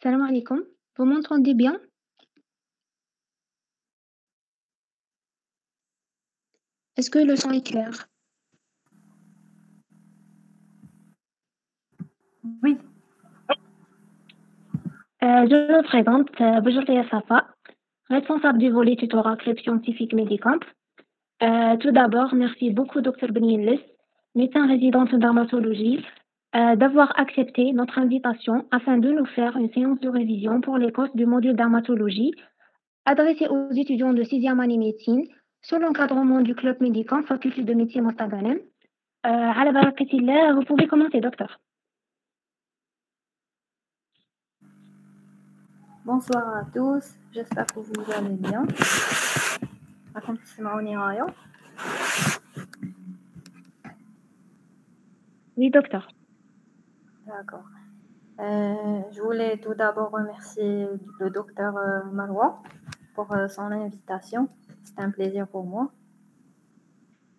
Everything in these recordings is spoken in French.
Salam alaikum. Vous m'entendez bien? Est-ce que le son est clair? Oui, Je me présente, Boujourlia Safa, responsable du volet tutorat club scientifique Medicamp. Tout d'abord, merci beaucoup Dr Benyeles, médecin résidente en dermatologie, d'avoir accepté notre invitation afin de nous faire une séance de révision pour les postes du module dermatologie adressé aux étudiants de 6e année médecine sous l'encadrement du club Medicamp, faculté de médecine Mostaganem. على بركة الله, vous pouvez commencer, docteur. bonsoir à tous. J'espère que vous allez bien. راكم تسمعوني غاية؟ Oui, docteur. D'accord. Je voulais tout d'abord remercier le docteur Marois pour son invitation. C'est un plaisir pour moi.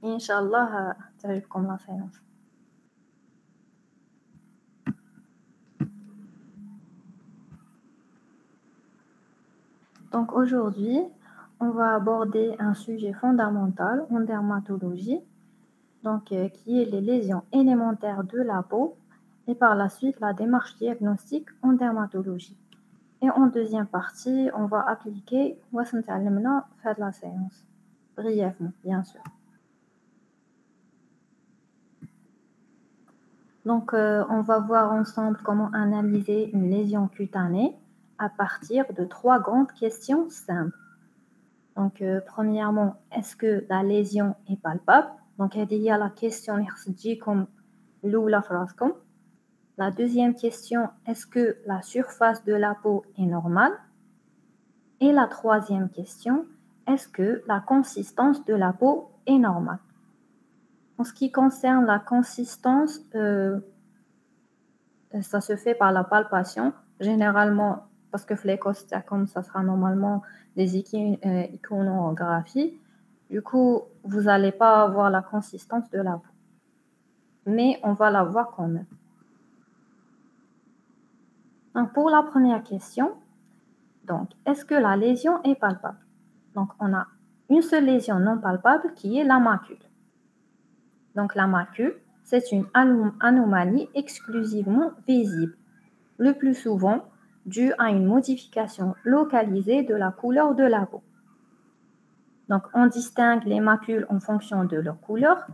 Inch'Allah, تعجبكم la séance. Donc aujourd'hui, on va aborder un sujet fondamental en dermatologie, donc qui est les lésions élémentaires de la peau et par la suite la démarche diagnostique en dermatologie. Et en deuxième partie, on va appliquer واش نتعلمنا في هاد la séance. Brièvement, bien sûr. Donc, on va voir ensemble comment analyser une lésion cutanée à partir de 3 grandes questions simples. Donc, premièrement, est-ce que la lésion est palpable? Donc, il y a la question comme l'oula frascom. La deuxième question, est-ce que la surface de la peau est normale? Et la troisième question, est-ce que la consistance de la peau est normale? En ce qui concerne la consistance, ça se fait par la palpation, généralement, parce que comme ça sera normalement des iconographies. Du coup, vous n'allez pas avoir la consistance de la peau. Mais on va la voir quand même. Donc, pour la première question, donc, est-ce que la lésion est palpable? Donc, on a une seule lésion non palpable qui est la macule. Donc, la macule, c'est une anomalie exclusivement visible, le plus souvent due à une modification localisée de la couleur de la peau. Donc, on distingue les macules en fonction de leur couleur.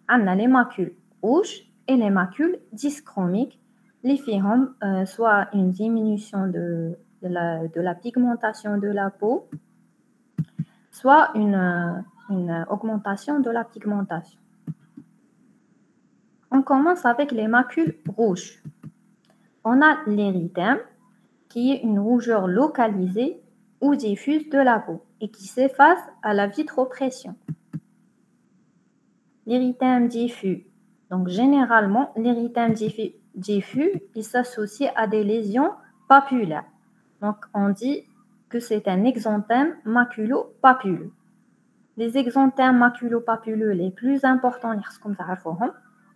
On a les macules rouges et les macules dyschromiques, les firment soit une diminution de la pigmentation de la peau, soit une augmentation de la pigmentation. On commence avec les macules rouges. On a l'érythème, qui est une rougeur localisée ou diffuse de la peau et qui s'efface à la vitropression. L'érythème diffus. Donc, généralement, l'érythème diffus, il s'associe à des lésions papulaires. Donc, on dit que c'est un exanthème maculopapuleux. Les exanthèmes maculopapuleux les plus importants,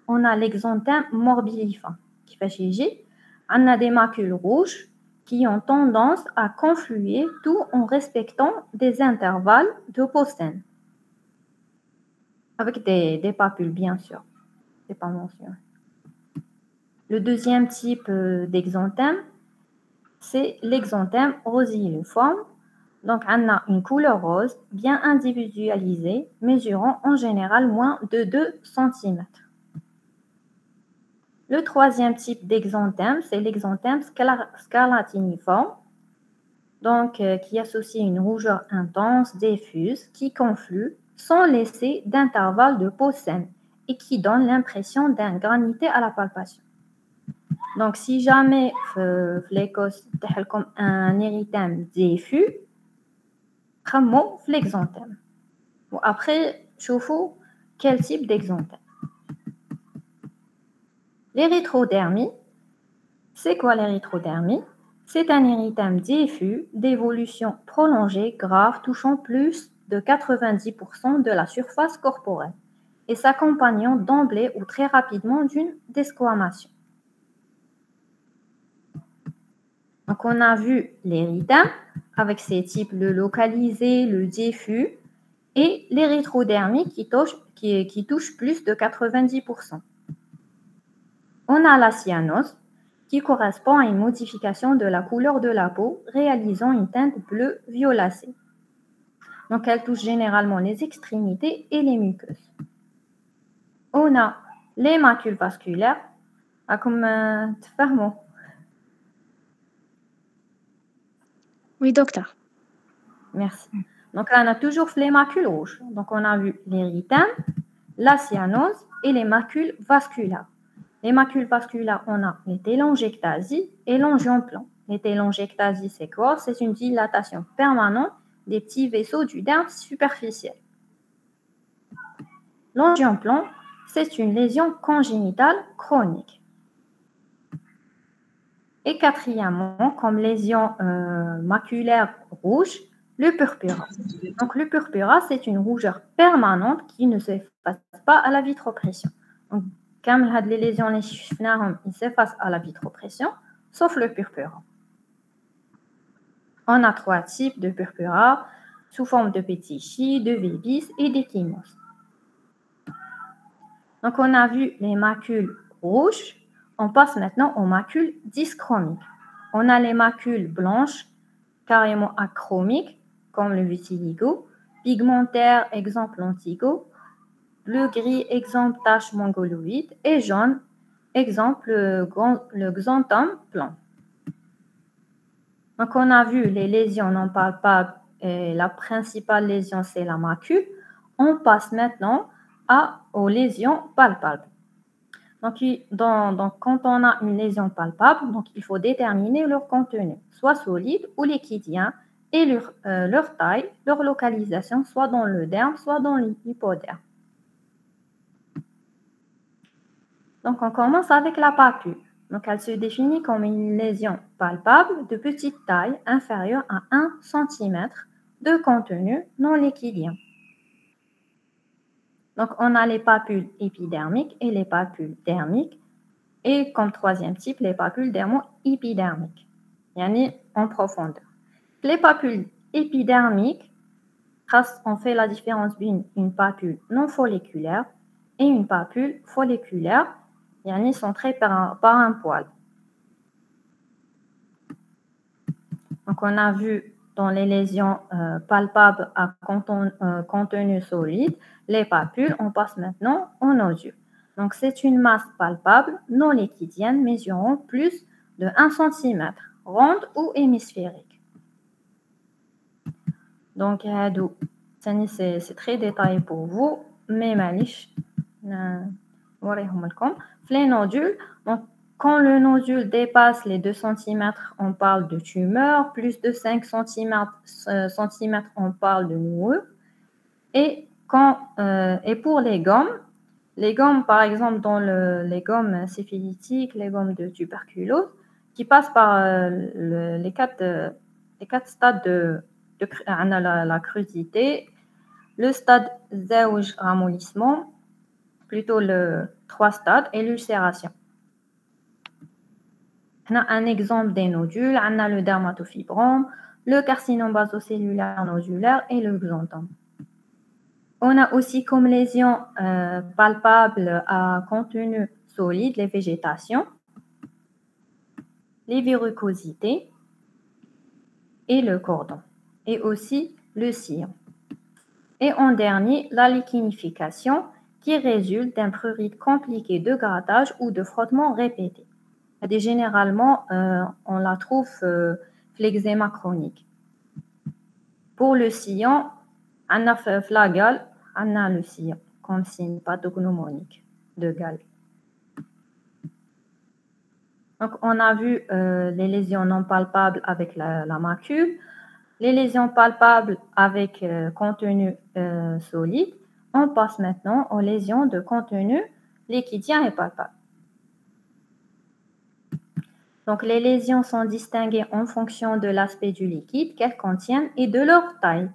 on a l'exanthème morbilliforme. Qui fait chier, on a des macules rouges qui ont tendance à confluer tout en respectant des intervalles de peau saine. Avec des papules, bien sûr. C'est pas mentionné. Le deuxième type d'exanthème, c'est l'exanthème rosiliforme. Donc, on a une couleur rose bien individualisée, mesurant en général moins de 2 cm. Le troisième type d'exanthème, c'est l'exanthème scarlatiniforme, donc qui associe une rougeur intense, diffuse, qui conflue sans laisser d'intervalle de peau saine et qui donne l'impression d'un granité à la palpation. Donc, si jamais l'Écosse comme un érythème diffus, comment l'exanthème. Bon, après, chauffe quel type d'exanthème. L'érythrodermie, c'est quoi l'érythrodermie? C'est un érythème diffus d'évolution prolongée grave touchant plus de 90% de la surface corporelle et s'accompagnant d'emblée ou très rapidement d'une desquamation. Donc, on a vu l'érythème avec ses types, le localisé, le diffus, et l'érythrodermie qui touche plus de 90%. On a la cyanose qui correspond à une modification de la couleur de la peau, réalisant une teinte bleue violacée. Donc, elle touche généralement les extrémités et les muqueuses. On a les macules vasculaires, comme تفهموا. Oui, docteur. Merci. Donc là, on a toujours les macules rouges. Donc, on a vu l'érythème, la cyanose et les macules vasculaires. Les macules vasculaires, on a les télangiectasies et l'angioplan. Les télangiectasies, c'est quoi? C'est une dilatation permanente des petits vaisseaux du derme superficiel. L'angioplan, c'est une lésion congénitale chronique. Et quatrièmement, comme lésion maculaire rouge, le purpura. Donc, le purpura, c'est une rougeur permanente qui ne s'efface pas à la vitropression. Donc, comme les lésions, ils s'effacent à la vitropression, sauf le purpura. On a 3 types de purpura, sous forme de pétichie, de vébis et d'échymose. Donc, on a vu les macules rouges. On passe maintenant aux macules dyschromiques. On a les macules blanches, carrément achromiques, comme le vitiligo, pigmentaire, exemple lentigo, bleu-gris, exemple tache mongoloïde, et jaune, exemple le xanthome blanc. Donc, on a vu les lésions non palpables et la principale lésion, c'est la macule. On passe maintenant aux lésions palpables. Donc, quand on a une lésion palpable, donc, il faut déterminer leur contenu, soit solide ou liquidien, et leur taille, leur localisation, soit dans le derme, soit dans l'hypoderme. Donc, on commence avec la papule. Donc, elle se définit comme une lésion palpable de petite taille, inférieure à 1 cm, de contenu non liquidien. Donc, on a les papules épidermiques et les papules dermiques. Et comme troisième type, les papules dermo-épidermiques, yani en profondeur. Les papules épidermiques, on fait la différence entre une papule non folliculaire et une papule folliculaire, yani centrée par un poil. Donc, on a vu dans les lésions palpables à contenu solide, les papules, on passe maintenant aux nodules. Donc, c'est une masse palpable non liquidienne mesurant plus de 1 cm, ronde ou hémisphérique. Donc, c'est très détaillé pour vous, mais malish, les nodules, donc, quand le nodule dépasse les 2 cm, on parle de tumeur, plus de 5 cm, on parle de noueux. Et pour les gommes, par exemple, dans les gommes syphilitiques, les gommes de tuberculose, qui passent par les quatre stades de la crudité, le stade zéouj ramollissement, plutôt le 3 stades, et l'ulcération. On a un exemple des nodules, on a le dermatofibrome, le carcinome basocellulaire nodulaire et le xanthome. On a aussi comme lésions palpables à contenu solide les végétations, les verrucosités et le cordon, et aussi le sillon. Et en dernier, la lichenification qui résulte d'un prurite compliqué de grattage ou de frottement répété. Et généralement, on la trouve l'eczéma chronique. Pour le sillon, on a flagal, on a le sillon comme signe pathognomonique de Gall. Donc, on a vu les lésions non palpables avec la macule, les lésions palpables avec contenu solide. On passe maintenant aux lésions de contenu liquidien et palpable. Donc, les lésions sont distinguées en fonction de l'aspect du liquide qu'elles contiennent et de leur taille.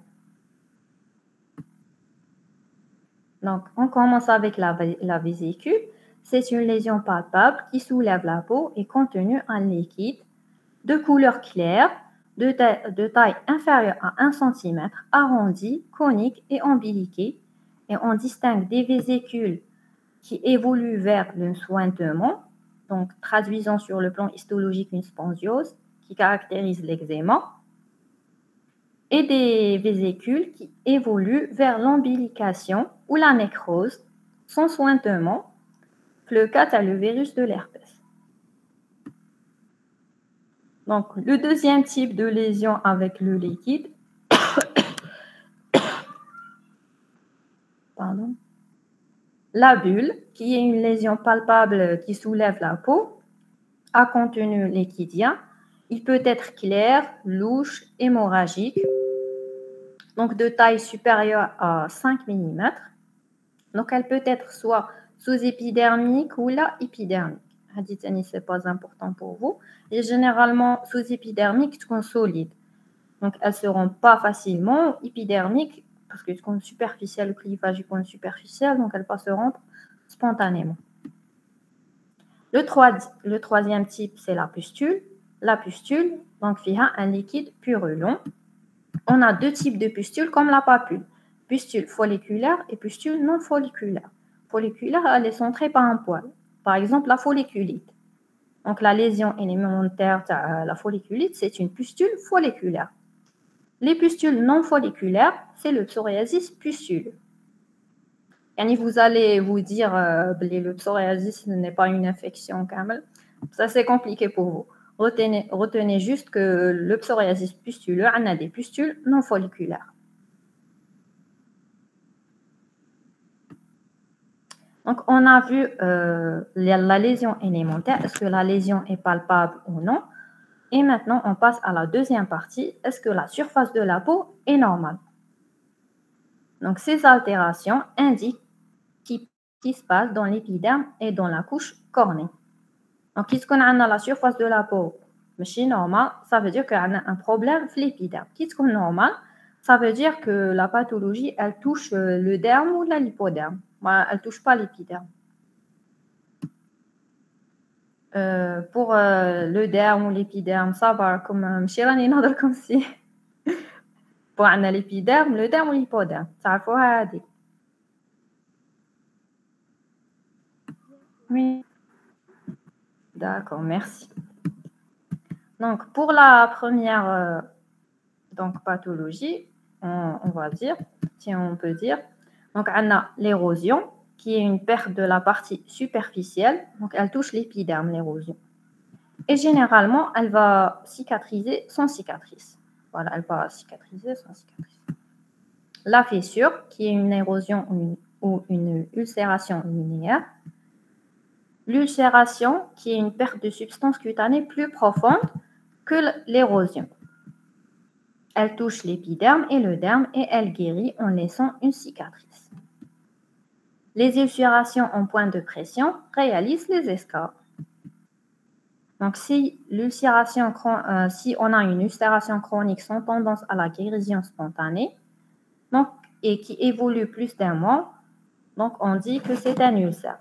Donc, on commence avec la vésicule. C'est une lésion palpable qui soulève la peau et contenue en liquide de couleur claire, de taille inférieure à 1 cm, arrondie, conique et ombiliquée. Et on distingue des vésicules qui évoluent vers le sointement, donc traduisant sur le plan histologique une spongiose qui caractérise l'eczéma, et des vésicules qui évoluent vers l'ombilication ou la nécrose sans sointement, le cas est le virus de l'herpès. Donc, le deuxième type de lésion avec le liquide, pardon, la bulle, qui est une lésion palpable qui soulève la peau, à contenu liquidien. Il peut être clair, louche, hémorragique, donc de taille supérieure à 5 mm. Donc, elle peut être soit sous-épidermique ou là épidermique. Ce n'est pas important pour vous. Et généralement, sous-épidermique, sont solides. Donc, elles ne se rompent pas facilement. Épidermique, parce que c'est superficiel, le clivage est superficiel, donc elles peuvent se rompre spontanément. Le troisième type, c'est la pustule. La pustule, donc, il y a un liquide purulent. On a deux types de pustules comme la papule. Pustule folliculaire et pustule non folliculaire. Folliculaire, elle est centrée par un poil. Par exemple, la folliculite. Donc, la lésion élémentaire de la folliculite, c'est une pustule folliculaire. Les pustules non folliculaires, c'est le psoriasis pustule. Et vous allez vous dire que le psoriasis n'est pas une infection quand même. Ça, c'est compliqué pour vous. Retenez juste que le psoriasis pustuleux, on a des pustules non folliculaires. Donc, on a vu la lésion élémentaire. Est-ce que la lésion est palpable ou non? Et maintenant, on passe à la deuxième partie. Est-ce que la surface de la peau est normale? Donc, ces altérations indiquent ce qui se passe dans l'épiderme et dans la couche cornée. Donc, puisqu'on a la surface de la peau mais normale, ça veut dire qu'on a un problème dans l'épiderme. Puisqu'on est normal, ça veut dire que la pathologie, elle touche le derme ou l'hypoderme. Elle ne touche pas l'épiderme. Pour le derme ou l'épiderme, ça va comme comme si. Pour l'épiderme, le derme ou l'hypoderme, ça va être. Oui. D'accord, merci. Donc, pour la première pathologie, on va dire, si on peut dire, donc on a l'érosion, qui est une perte de la partie superficielle, donc elle touche l'épiderme, l'érosion. Et généralement, elle va cicatriser sans cicatrice. Voilà, elle va cicatriser sans cicatrice. La fissure, qui est une érosion ou une ulcération linéaire. L'ulcération, qui est une perte de substance cutanée plus profonde que l'érosion. Elle touche l'épiderme et le derme et elle guérit en laissant une cicatrice. Les ulcérations en point de pression réalisent les escarres. Donc, si on a une ulcération chronique sans tendance à la guérison spontanée et qui évolue plus d'un mois, donc on dit que c'est un ulcère.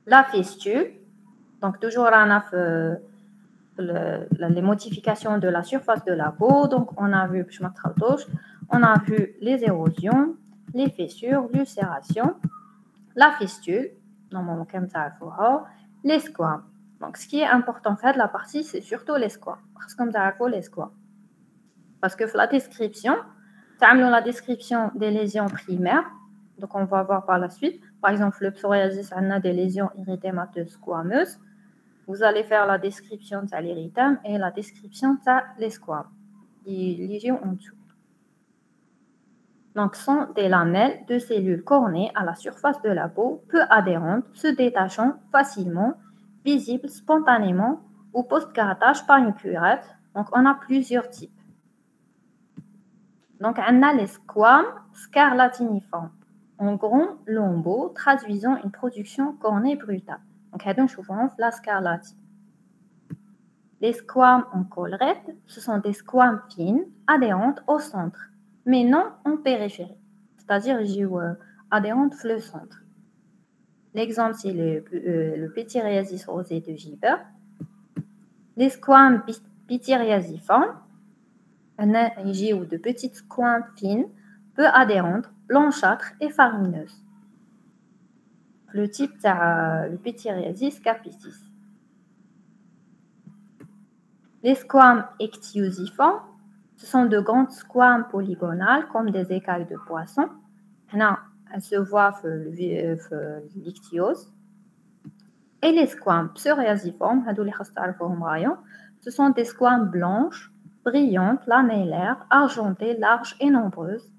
La fistule, donc toujours on a les modifications de la surface de la peau. Donc, on a vu les érosions, les fissures, l'ulcération, la fistule, normalement comme ça, les squames. Donc, ce qui est important faire de la partie, c'est surtout les squames. Parce que comme ça, les squames. Parce que la description, la description des lésions primaires. Donc, on va voir par la suite. Par exemple, le psoriasis, on a des lésions érythémateuses squameuses. Vous allez faire la description de l'érythème et la description de les squames, les lésions en dessous. Donc, sont des lamelles de cellules cornées à la surface de la peau, peu adhérentes, se détachant facilement, visibles spontanément ou post-grattage par une cuirette. Donc, on a plusieurs types. Donc, on a les squames scarlatiniformes, en gros lambeaux traduisant une production cornée brutale. Donc, on la scarlatine. Les squames en collerette, ce sont des squames fines, adhérentes au centre, mais non en périphérie, c'est-à-dire adhérentes le centre. L'exemple, c'est le pityriasis rosé de Gieber. Les squames pityriasiformes, il y a de petites squames fines, peu adhérentes, blanchâtres et farineuses. Le type le pityriasis capitis. Les squames ectiosiformes, ce sont de grandes squames polygonales comme des écailles de poisson. Elles se voient l'ichthyose. Et les squames psoriasiformes, ce sont des squames blanches, brillantes, lamellaires, argentées, larges et nombreuses.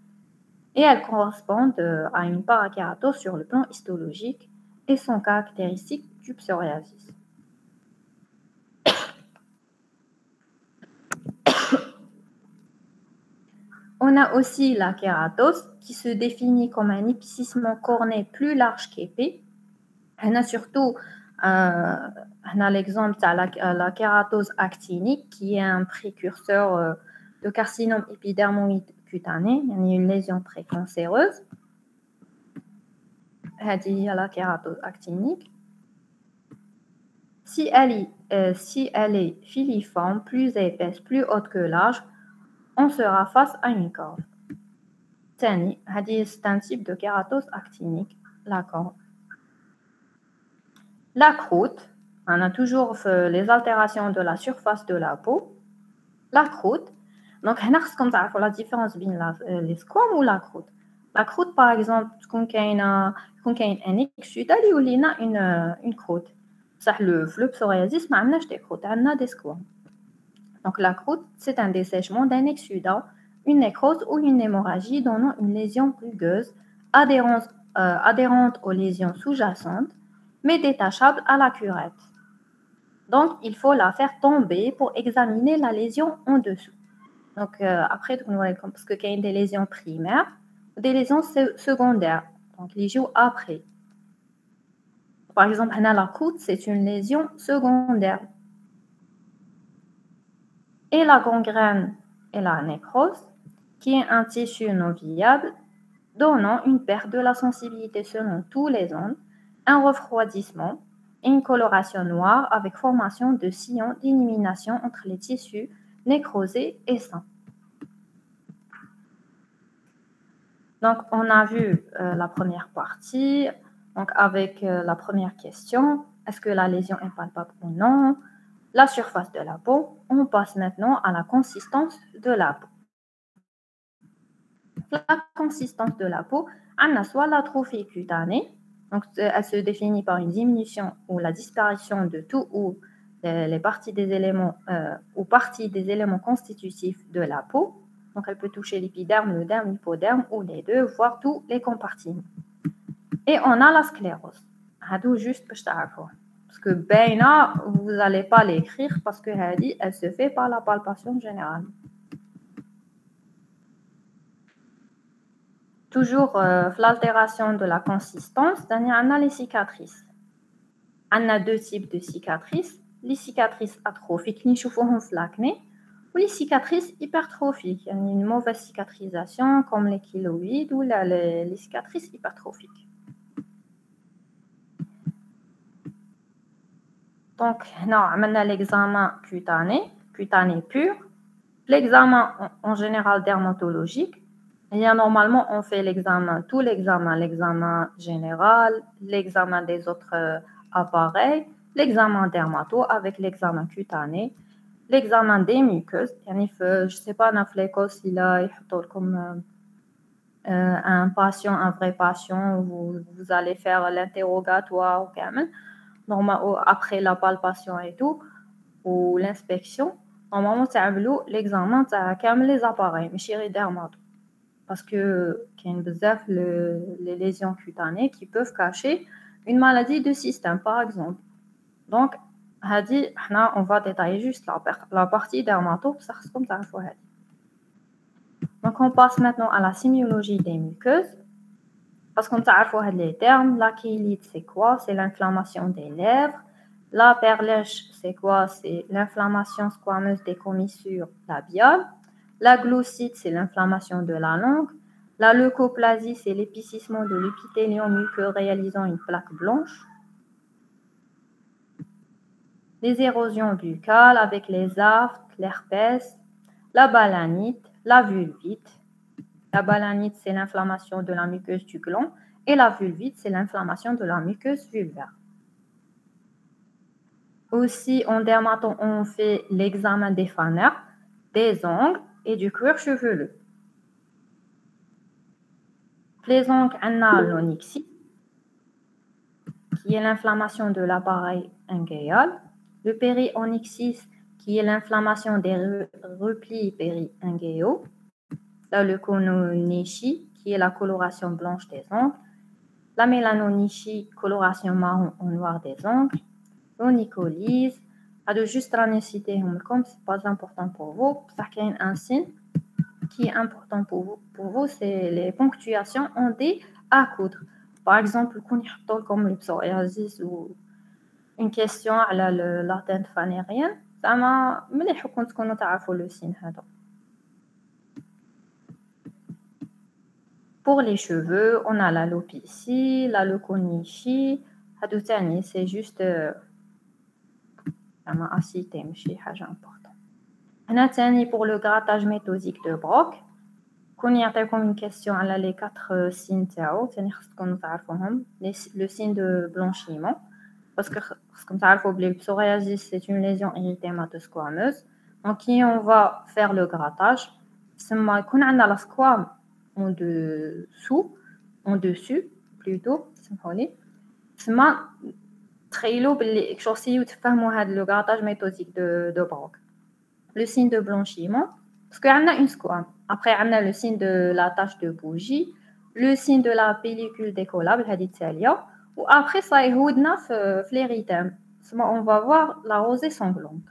Et elles correspondent à une parakératose sur le plan histologique et sont caractéristiques du psoriasis. On a aussi la kératose qui se définit comme un épicissement corné plus large qu'épais. On a surtout l'exemple de la kératose actinique qui est un précurseur de carcinome épidermoïde cutané, une lésion précancéreuse. C'est la kératose actinique. Si elle est filiforme, plus épaisse, plus haute que large, on sera face à une corne. C'est un type de kératose actinique, la corne. La croûte, on a toujours les altérations de la surface de la peau. La croûte, donc on a la différence entre les squames ou la croûte. La croûte, par exemple, quand il y a un exudat, il y a une croûte. Le psoriasis, on a des croûtes, on a des squames. Donc la croûte, c'est un dessèchement d'un exudat, une nécrose ou une hémorragie donnant une lésion rugueuse adhérente aux lésions sous-jacentes, mais détachable à la curette. Donc, il faut la faire tomber pour examiner la lésion en dessous. Donc, après, parce qu'il y a des lésions primaires ou des lésions secondaires. Donc, les jours après. Par exemple, la croûte, c'est une lésion secondaire. Et la gangrène et la nécrose, qui est un tissu non viable, donnant une perte de la sensibilité selon tous les ondes, un refroidissement et une coloration noire avec formation de sillons d'élimination entre les tissus nécrosés et sains. Donc, on a vu la première partie, donc avec la première question, est-ce que la lésion est palpable ou non? La surface de la peau. On passe maintenant à la consistance de la peau. La consistance de la peau, on a soit l'atrophie cutanée, donc elle se définit par une diminution ou la disparition de tout ou les parties des éléments ou parties des éléments constitutifs de la peau. Donc elle peut toucher l'épiderme, le derme, l'hypoderme ou les deux, voire tous les compartiments. Et on a la sclérose. Juste pour savoir. Parce que vous n'allez pas l'écrire parce que elle se fait par la palpation générale. Toujours l'altération de la consistance, on a les cicatrices. On a deux types de cicatrices. Les cicatrices atrophiques, nous voyons l'acné, ou les cicatrices hypertrophiques. Il y a une mauvaise cicatrisation comme les kéloïdes ou les cicatrices hypertrophiques. Donc, on a l'examen cutané pur, l'examen en général dermatologique. Et normalement, on fait l'examen général, l'examen des autres appareils, l'examen dermato avec l'examen cutané, l'examen des muqueuses. Je ne sais pas, s'il a comme un patient, un vrai patient, vous allez faire l'interrogatoire après la palpation et tout, ou l'inspection. Normalement, c'est l'examen de les appareils, mais chez dermato. Parce que il y a les lésions cutanées qui peuvent cacher une maladie de système, par exemple. Donc, on va détailler juste la partie dermato. Donc, on passe maintenant à la sémiologie des muqueuses. Parce qu'on sait les termes. La chélite, c'est quoi? C'est l'inflammation des lèvres. La perlèche, c'est quoi? C'est l'inflammation squameuse des commissures labiales. La glossite, c'est l'inflammation de la langue. La leucoplasie, c'est l'épicissement de l'épithélium muqueux réalisant une plaque blanche. les érosions buccales avec les aftes, l'herpès, la balanite, la vulvite. La balanite, c'est l'inflammation de la muqueuse du gland et la vulvite, c'est l'inflammation de la muqueuse vulvaire. Aussi, en dermato, on fait l'examen des fanères, des ongles et du cuir chevelu. Les ongles, on a l'onyxie, qui est l'inflammation de l'appareil inguéal. Le périonyxis, qui est l'inflammation des replis péri-inguéaux. La leucononychie, qui est la coloration blanche des ongles. La mélanonychie, coloration marron ou noir des ongles. L'onycolyse, juste la citer comme c'est pas important pour vous, ça crée un signe qui est important pour vous, c'est les ponctuations en D à coudre. Par exemple, comme le psoriasis ou une question à la teinte fanérienne, ça m'a مليح كون تكونوا تعرفوا le signe هذا. Pour les cheveux, on a l'alopécie, la leuconychie, هادو تاني c'est juste ça m'a cité ماشي حاجة important. هنا تاني pour le grattage méthodique de Brock. كون يعطيكم une question على les 4 signes تاعو تاني خصكم تعرفوهم. Le signe de blanchiment parce que خصكم تعرفوا بلي le psoriasis c'est une lésion érythématosquameuse. Donc qui on va faire le grattage سما يكون عندنا la squame en dessus plutôt سمحولي سما تخيلوا باللي كشوصيو تفهموا هذا le grattage méthodique de Brock. Le signe de blanchiment parce qu'on a une squame. Après, on a le signe de la tache de bougie, le signe de la pellicule décollable, ou après, ça est l'érythème. On va voir la rosée sanglante.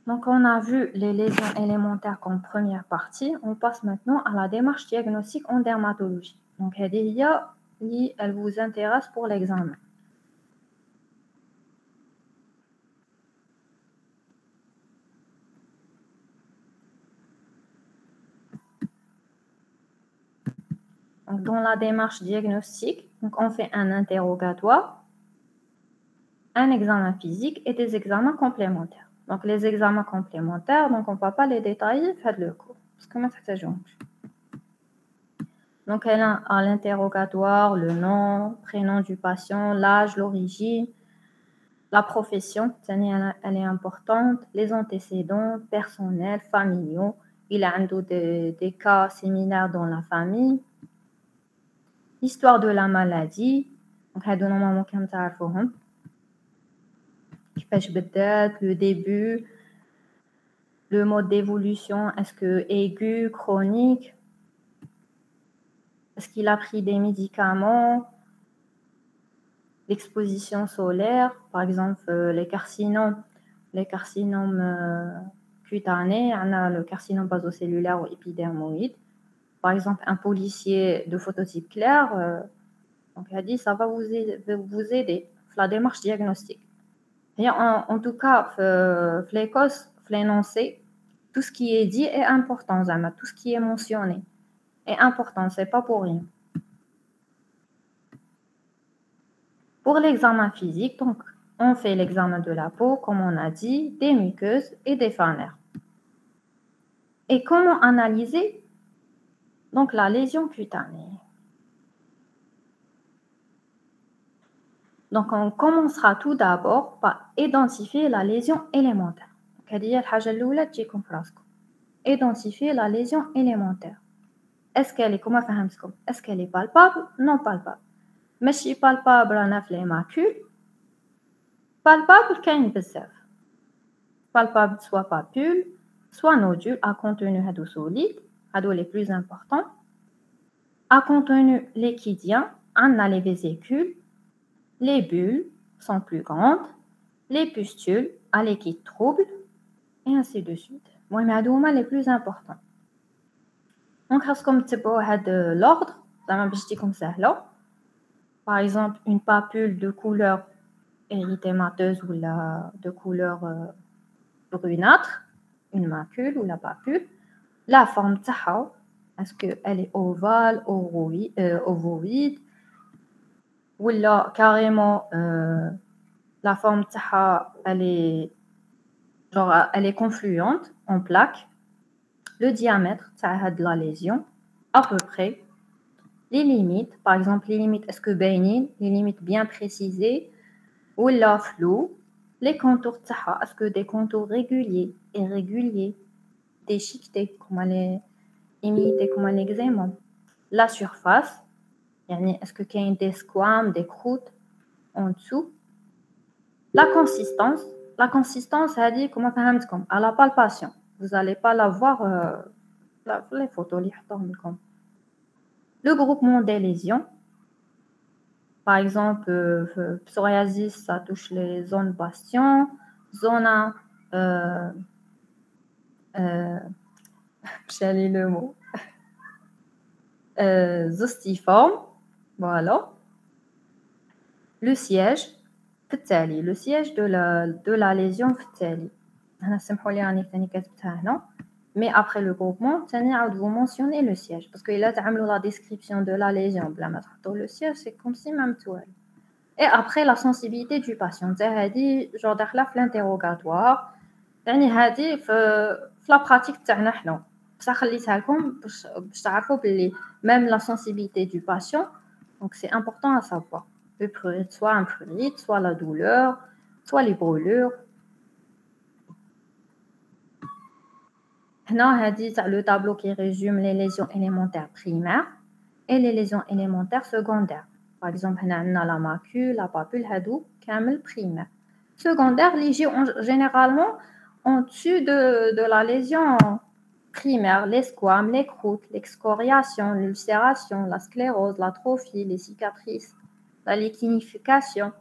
Donc, on a vu les lésions élémentaires comme première partie. On passe maintenant à la démarche diagnostique en dermatologie. Donc, elle vous intéresse pour l'examen. Donc, dans la démarche diagnostique, donc on fait un interrogatoire, un examen physique et des examens complémentaires. Donc, les examens complémentaires, donc on ne va pas les détailler, faites le cours. Parce que moi, ça donc, elle a à l'interrogatoire le nom, prénom du patient, l'âge, l'origine, la profession, elle est importante, les antécédents personnels, familiaux. Il a des cas similaires dans la famille. L'histoire de la maladie, donc هادو normalement كم تعرفوهم كيفاش بدات le début, le mode d'évolution, est-ce que aigu, chronique, est-ce qu'il a pris des médicaments, l'exposition solaire, par exemple les carcinomes cutanés, on a le carcinome basocellulaire ou épidermoïde. Par exemple, un policier de phototype clair, donc elle a dit ça va vous aider dans la démarche diagnostique. Et en tout cas, l'écosse, l'énoncé, tout ce qui est dit est important, tout ce qui est mentionné est important, c'est pas pour rien. Pour l'examen physique, donc on fait l'examen de la peau, comme on a dit, des muqueuses et des fanères. Et comment analyser donc la lésion cutanée? Donc, on commencera tout d'abord par identifier la lésion élémentaire. Identifier la lésion élémentaire. Est-ce qu'elle est palpable? Non palpable. Mais si palpable, on a les macules. Palpable, qu'un bzaf. Palpable, soit papule, soit nodule à contenu solide, les plus importants. À contenu liquidien, on a les vésicules. Les bulles sont plus grandes, les pustules à liquide trouble, et ainsi de suite. Moi, mais les plus importants. Donc, comme tu peux l'ordre, comme ça là. Par exemple, une papule de couleur érythémateuse ou de couleur brunâtre, une macule ou la papule, la forme تاعها Est-ce qu'elle est ovale, ovoïde, ou là, carrément, la forme تاعها, elle est confluente en plaques. Le diamètre de la lésion, à peu près. Les limites, par exemple, les limites, est-ce que باينين, les limites bien précisées, ou là, flou. Les contours, est-ce que des contours réguliers, irréguliers, déchiquetés, imités comme un eczéma. La surface, est-ce que y a des squames, des croûtes en dessous. La consistance, elle dit, comment comme à la palpation. Vous n'allez pas la voir les photos. Le groupement des lésions, par exemple, psoriasis, ça touche les zones bastion, zona, j'ai le mot, zostiforme, voilà. Le siège de la lésion mais après le groupement, vous mentionnez le siège parce qu'il a la description de la lésion le siège, c'est comme si même toile. Et après la sensibilité du patient, genre l'interrogatoire, la pratique ça même la sensibilité du patient, donc c'est important à savoir. Le prurite, soit un prurite, soit la douleur, soit les brûlures. Le tableau qui résume les lésions élémentaires primaires et les lésions élémentaires secondaires. Par exemple, on a la macule, la papule, hadou, kamel primaire. Secondaire, généralement en dessus de la lésion primaire, les squames, les croûtes, l'excoriation, l'ulcération, la sclérose, l'atrophie, les cicatrices, la lichenification.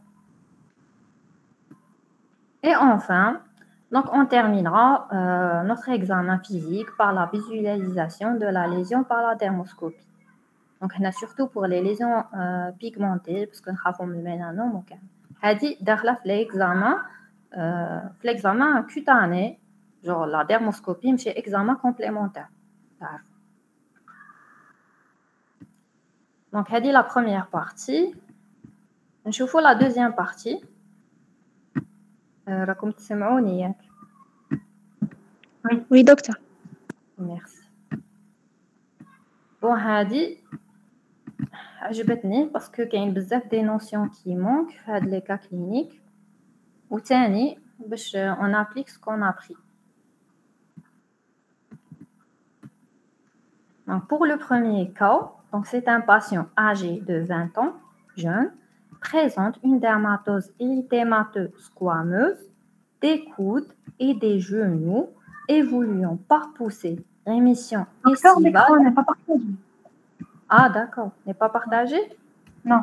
Et enfin, donc on terminera notre examen physique par la visualisation de la lésion par la dermoscopie. Donc, on a surtout pour les lésions pigmentées, parce qu'on a fait le mélanome. Donc, l'examen cutané, genre la dermoscopie, c'est examen complémentaire. Donc, c'est la première partie. Je vous la deuxième partie. راكم تسمعوني ياك؟ Oui, docteur. Merci. Bon, هذه عجبتني parce que كاين بزاف des notions qui manquent في هاد les cas cliniques. وثاني باش on applique ce qu'on a appris. Donc, pour le premier cas, donc c'est un patient âgé de 20 ans, jeune, présente une dermatose érythémateuse squameuse des coudes et des genoux évoluant par poussée, rémission estivale. L'écran n'est pas partagé. Ah, d'accord. N'est pas partagé? Non.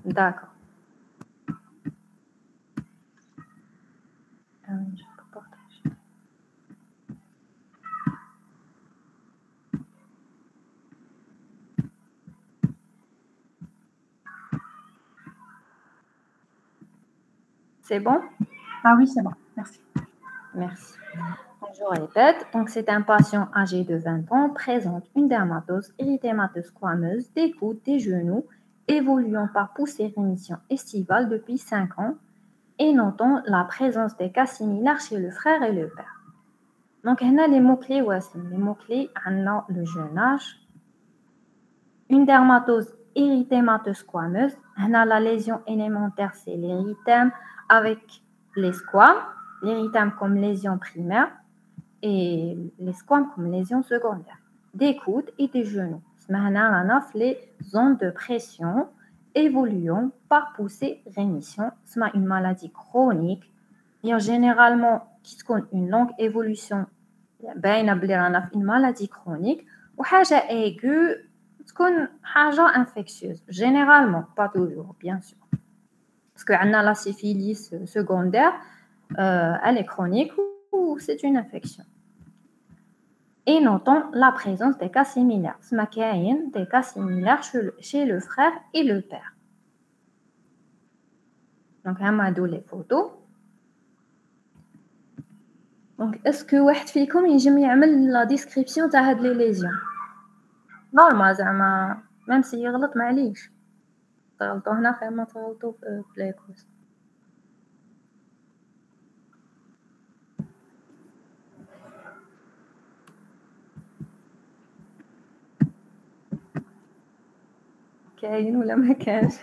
D'accord. Je peux partager. C'est bon? Ah oui, c'est bon. Merci. Merci. Donc, je répète. Donc, c'est un patient âgé de 20 ans, présente une dermatose érythémateuse squameuse des coudes, des genoux, évoluant par poussée rémission estivale depuis 5 ans et notons la présence des cas similaires chez le frère et le père. Donc, on a les mots-clés. Les mots-clés, on a le jeune âge, une dermatose érythémateuse squameuse, on a la lésion élémentaire, c'est l'érythème avec les squames, l'érythème comme lésion primaire et les squames comme lésion secondaire, des coudes et des genoux. On a les zones de pression évoluant par poussée rémission. C'est une maladie chronique. Il y a généralement une longue évolution. Une maladie chronique ou حاجة aiguë, تكون حاجة infectieuse. Généralement, pas toujours, bien sûr. Parce que la syphilis secondaire, elle est chronique ou c'est une infection. Et notons la présence des cas similaires. Des cas similaires chez le frère et le père. Donc, on a les photos. Donc, est-ce que واحد فيكم ينجم يعمل la description تاع هاد les lésions? نورمال زعما ميم سي يغلط معليش تغلطوا هنا خير ما تغلطوا في ليكوس. كاين ولا ما كانش؟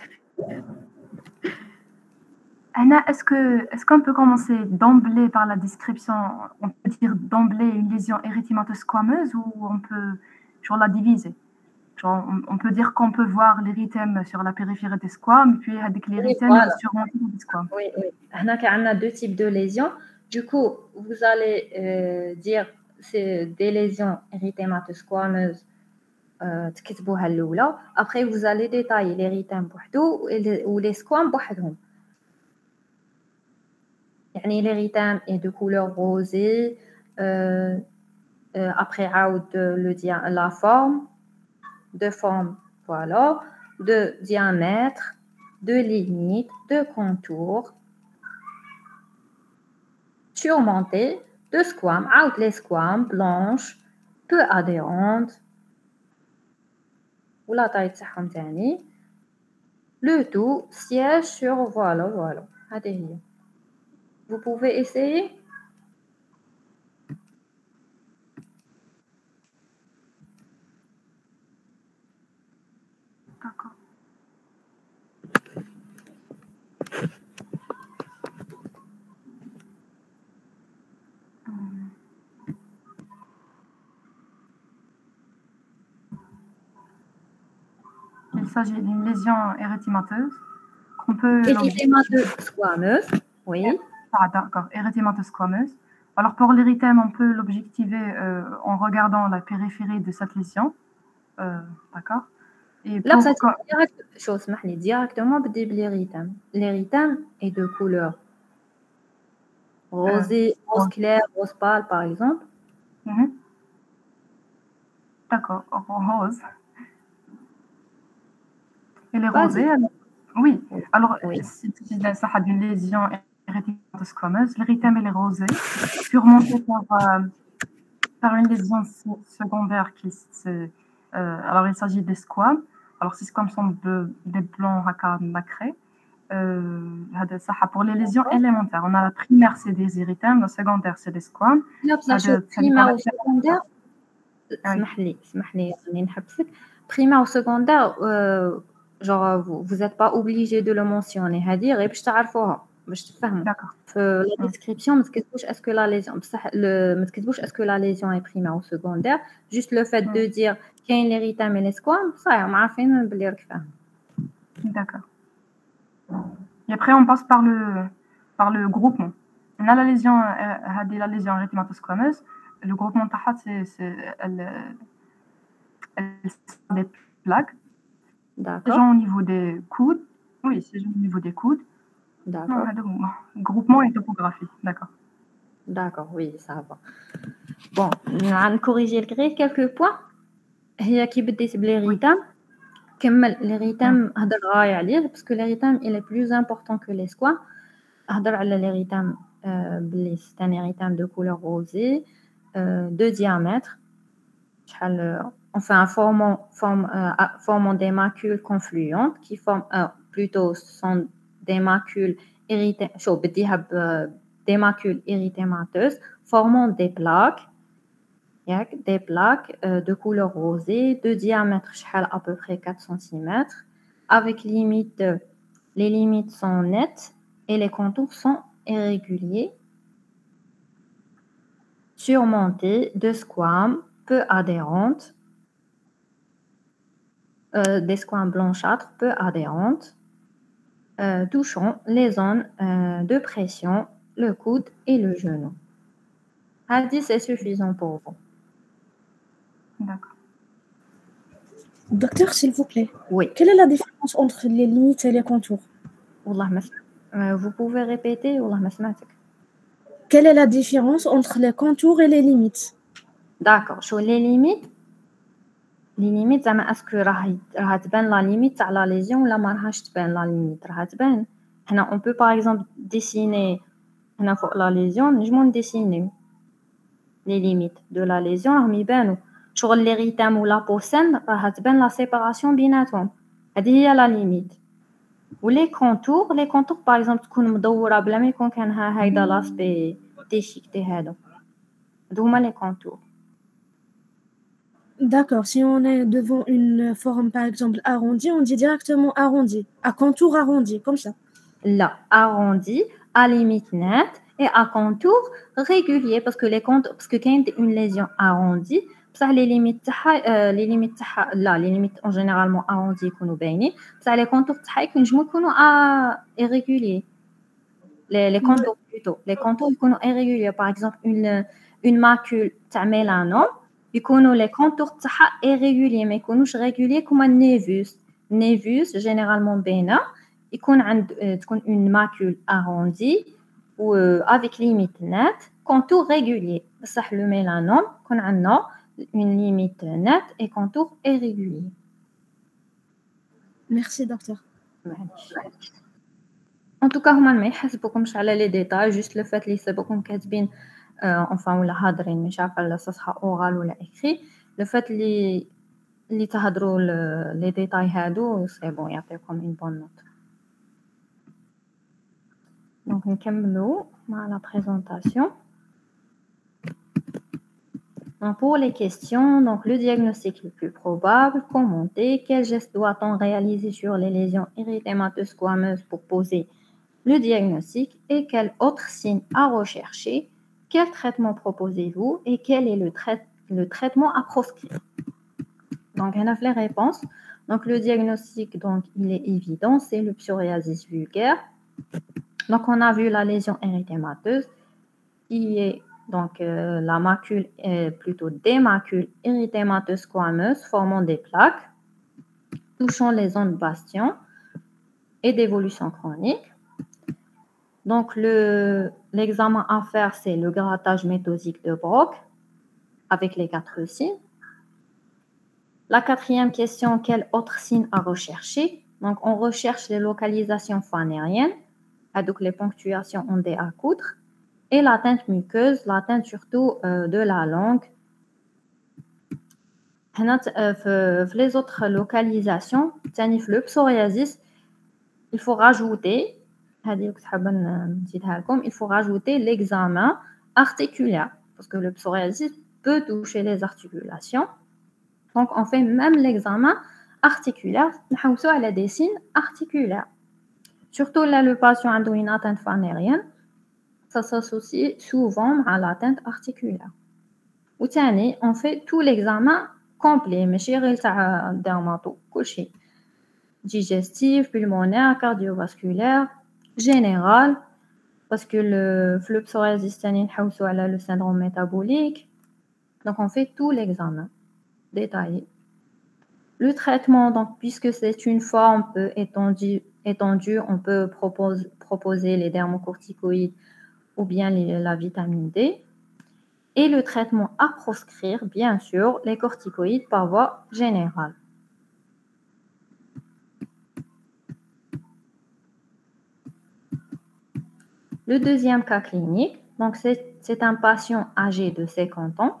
Anna, est-ce qu'on peut commencer d'emblée par la description, on peut dire d'emblée une lésion érythémateux squameuse ou on peut genre la diviser? Genre, on peut dire qu'on peut voir l'érythème sur la périphérie des squames, puis avec l'érythème voilà. surmonté des squames. Oui, oui. On a deux types de lésions. Du coup, vous allez dire c'est des lésions érythémateuses squameuses. تكتبوها الأولى. Après, vous allez détailler l'érythème بوحدو ou les squames بوحدهم. يعني l'érythème est de couleur rosée. Après, la forme, de forme, voilà, de diamètre, de limite, de contour, surmonté de squames, les squames blanches, peu adhérentes, ou la taille تاعهم تاني. Le tout siège sur voilà. هذه. Vous pouvez essayer. D'accord. Il s'agit d'une lésion érythémateuse qu'on peut... Érythémateuse squameuse, oui. Ah, d'accord, érythémateuse squameuse. Alors pour l'érythème, on peut l'objectiver en regardant la périphérie de cette lésion. D'accord. Et là, ça directement l'érythème. L'érythème est de couleur rosé, rose clair, rose pâle, par exemple. D'accord, rose. Et les rosés, oui. Alors, si tu as d'une lésion érythémateux squameuse, l'érythème et les rosés, surmontés par une lésion secondaire alors il s'agit des squames. Alors ces squames sont des blancs nacrés. Pour les lésions élémentaires, on a la primaire c'est des érythèmes, la secondaire c'est des squames. primaire ou secondaire اسمح لي نحبسك. primaire ou secondaire genre vous êtes pas obligé de le mentionner هذه غير باش تعرفوها باش تفهموا في la description ما تكتبوش est-ce que la lésion بصح ما تكتبوش est-ce que la lésion est primaire ou secondaire, juste le fait de dire كاين l'érythème et les squames صاير عارفين بلي راك فاهم. D'accord. Et après on passe par le groupement. On a la lésion érythémateux squameuse. Le groupement تاعها c'est des plaques. D'accord. Genre au niveau des coudes. Oui, c'est au niveau des coudes. D'accord. Groupement et topographie. D'accord. D'accord, oui, ça va. Bon, on va corriger quelques points. هي كي بديت بالإريتام كمل الإريتام هضر غاية عليه parce que l'érythème il est plus important que les squames. هضر على l'érythème بلي c'est un érythème de couleur rosée de diamètre enfin formant des macules confluentes qui forment plutôt sont des macules des macules érythémateuses formant des plaques de couleur rosée de diamètre à peu près 4 cm avec les limites sont nettes et les contours sont irréguliers surmontés de squames peu adhérentes, des squames blanchâtres peu adhérentes, touchant les zones de pression, le coude et le genou. Hadi, c'est suffisant pour vous. D'accord. Docteur, s'il vous plaît. Oui. Quelle est la différence entre les limites et les contours? Vous pouvez répéter Quelle est la différence entre les contours et les limites? D'accord. Les limites, est-ce que راح تبان la limite تاع la lésion ولا ما راحش تبان la limite راح تبان. On peut par exemple dessiner فوق la lésion نجمو dessiner les limites de la lésion راهم يبانوا شغل l'érythème ou la peau saine راها تبان la séparation بيناتهم. هذه هي la limite. و les contours par exemple تكون مدورة بلا ما يكون كانها هيدا l'aspect déchiqueté هادو. هادو هما les contours. D'accord, si on est devant une forme par exemple arrondie, on dit directement arrondi, à contour arrondi, comme ça. Là, arrondi, à limite nette et à contour régulier parce que les contours, parce que quand il y a une lésion arrondie, ça les limites là, les limites en généralement arrondies qu'on nous baigne, ça les contours qu'on nous à irréguliers. Les contours plutôt, les contours ils sont irréguliers. Par exemple, une macule تعمل un homme, يكونوا les contours irréguliers mais يكونوش réguliers comme un névus généralement bénin. يكون عند تكون une macule arrondie ou avec limite nette, contour régulier. بصح le mélanome يكون عندنا une limite nette et contour irrégulier. Merci docteur. En tout cas هما ما يحسبوكمش على لي ديتاي جوست لو فات لي يسبوكم كاتبين enfin ولا هادرين مش عارفه لا صح اورال ولا اكري لو فات اللي تهضروا لي ديتاي هادو سي بون يعطيكم une bonne note. Donc, نكملوا مع la présentation. Donc, pour les questions, donc le diagnostic le plus probable, commenter, quel geste doit-on réaliser sur les lésions érythémateuses squameuses pour poser le diagnostic et quel autre signe à rechercher, quel traitement proposez-vous et quel est le traitement à proscrire. Donc, on a les réponses. Donc, le diagnostic, donc, il est évident, c'est le psoriasis vulgaire. Donc, on a vu la lésion érythémateuse qui est donc la macule est plutôt des macules érythémateuses squameuses formant des plaques touchant les zones bastion et d'évolution chronique. Donc, l'examen à faire, c'est le grattage méthodique de Brock avec les 4 signes. La 4e question, quel autre signe à rechercher? Donc, on recherche les localisations phanériennes. Donc les ponctuations ont des à coudre et l'atteinte muqueuse, l'atteinte surtout de la langue. Les autres localisations, le psoriasis, il faut rajouter l'examen articulaire parce que le psoriasis peut toucher les articulations. Donc on fait même l'examen articulaire, on a des signes articulaires. Surtout là, le patient a une atteinte phanérienne, ça s'associe souvent à l'atteinte articulaire. Ou tani, on fait tout l'examen complet, mais chez dermato, couché, digestif, pulmonaire, cardiovasculaire, général, parce que le psoriasis le syndrome métabolique. Donc on fait tout l'examen détaillé. Le traitement, donc, puisque c'est une forme peu étendue, on peut proposer les dermocorticoïdes ou bien la vitamine D. Et le traitement à proscrire, bien sûr, les corticoïdes par voie générale. Le deuxième cas clinique, donc c'est un patient âgé de 50 ans,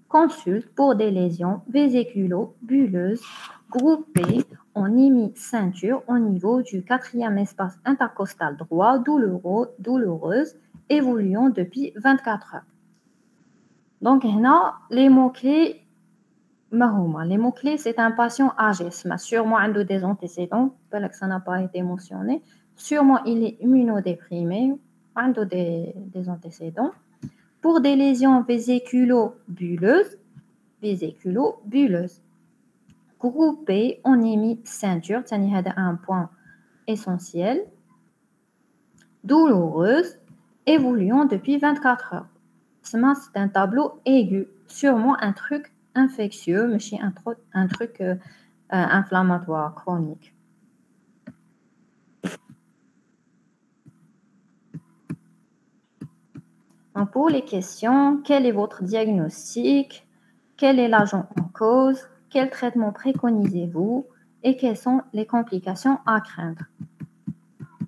consulte pour des lésions vésiculo-bulleuses groupées en hémi-ceinture au niveau du 4e espace intercostal droit douloureuse évoluant depuis 24 heures. Donc, les mots-clés, les mots-clés, c'est un patient âgé, sûrement un des antécédents, peut-être que ça n'a pas été mentionné, sûrement il est immunodéprimé, un des antécédents. Pour des lésions vésiculo-bulleuses, groupées en hémi-ceinture, c'est un point essentiel, douloureuse, évoluant depuis 24 heures. C'est un tableau aigu, sûrement un truc infectieux, mais un truc inflammatoire chronique. Donc, pour les questions, quel est votre diagnostic? Quel est l'agent en cause? Quel traitement préconisez-vous? Et quelles sont les complications à craindre?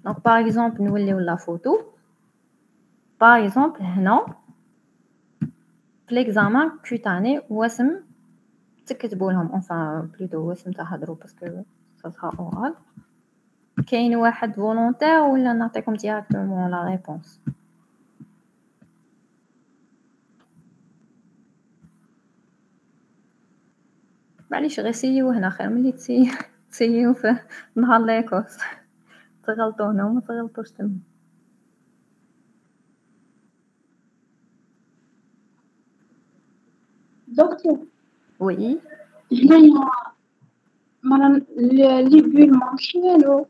Donc, par exemple, nous voyons la photo. Par exemple, non. L'examen cutané, تكتبوا لهم enfin plutôt واسم تهضروا باسكو ça sera oral. كاين واحد فولونتير ولا نعطيكم ديريكتومون لا ريبونس؟ معليش غير سيو هنا خير ملي تسيو في نهار ليكوس تغلطوا هنا وما تغلطوش تما. دكتور وي هنايا مثلا لي bulles manquent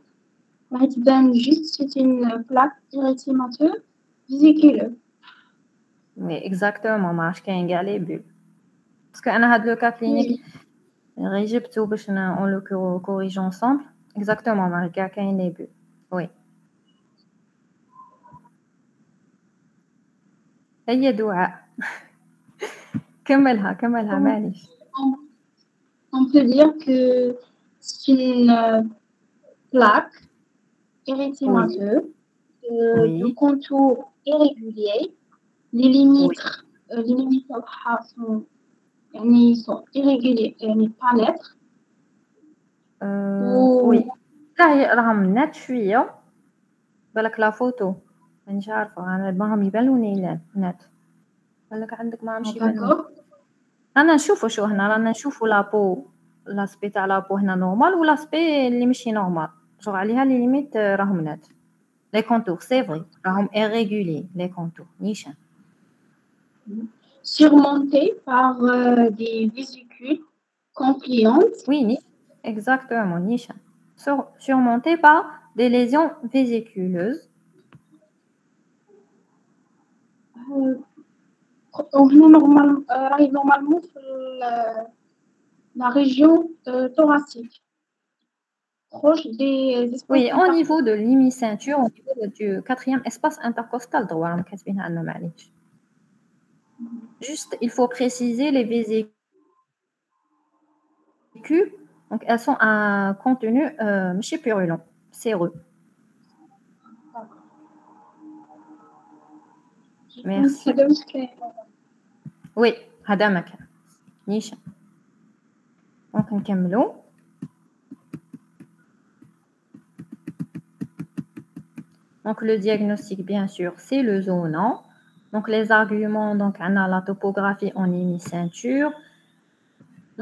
راح تبان juste c'est une plaque érythémateuse vésiculeuse. مي اكزاكتومون ما عرفتش كاين كاع لي بول باسكو انا هاد لو كا كلينيك غير جبتو باش اون لو كوريج انصامبل اكزاكتومون ما كاع كاين لي بول. وي هي دعاء كملها معليش. On peut dire que c'est une plaque érythémateuse de contour irrégulier. Les limites تاعها sont يعني sont irréguliers يعني pas neutres. وي هي راهم نات شويه بالك لا فوتو مانيش عارفه انا راهم يبانوني نات بالك عندك ما راهمش يبانوني. انا نشوفو شو هنا رانا نشوفو لابو لاسبي تاع لابو هنا نورمال ولا سبي اللي ماشي نورمال جو عليها لي ليميت راهم نات. لي كونتور سي فري راهم irréguliers لي كونتور نيشان surmontés par des vésicules compliantes. Oui, exactement, Nisha. Surmonté par des lésions vésiculeuses. Normalement la région thoracique, proche des espaces. Oui, au niveau de l'hémiceinture, au niveau du 4e espace intercostal droit. Juste, il faut préciser les vésicules. Donc, elles sont un contenu purulent, séreux. Merci. Oui, هذا مكان نيشان. Donc نكملوا. Donc le diagnostic bien sûr c'est le zonant. Donc les arguments donc on a la topographie en hémiceinture.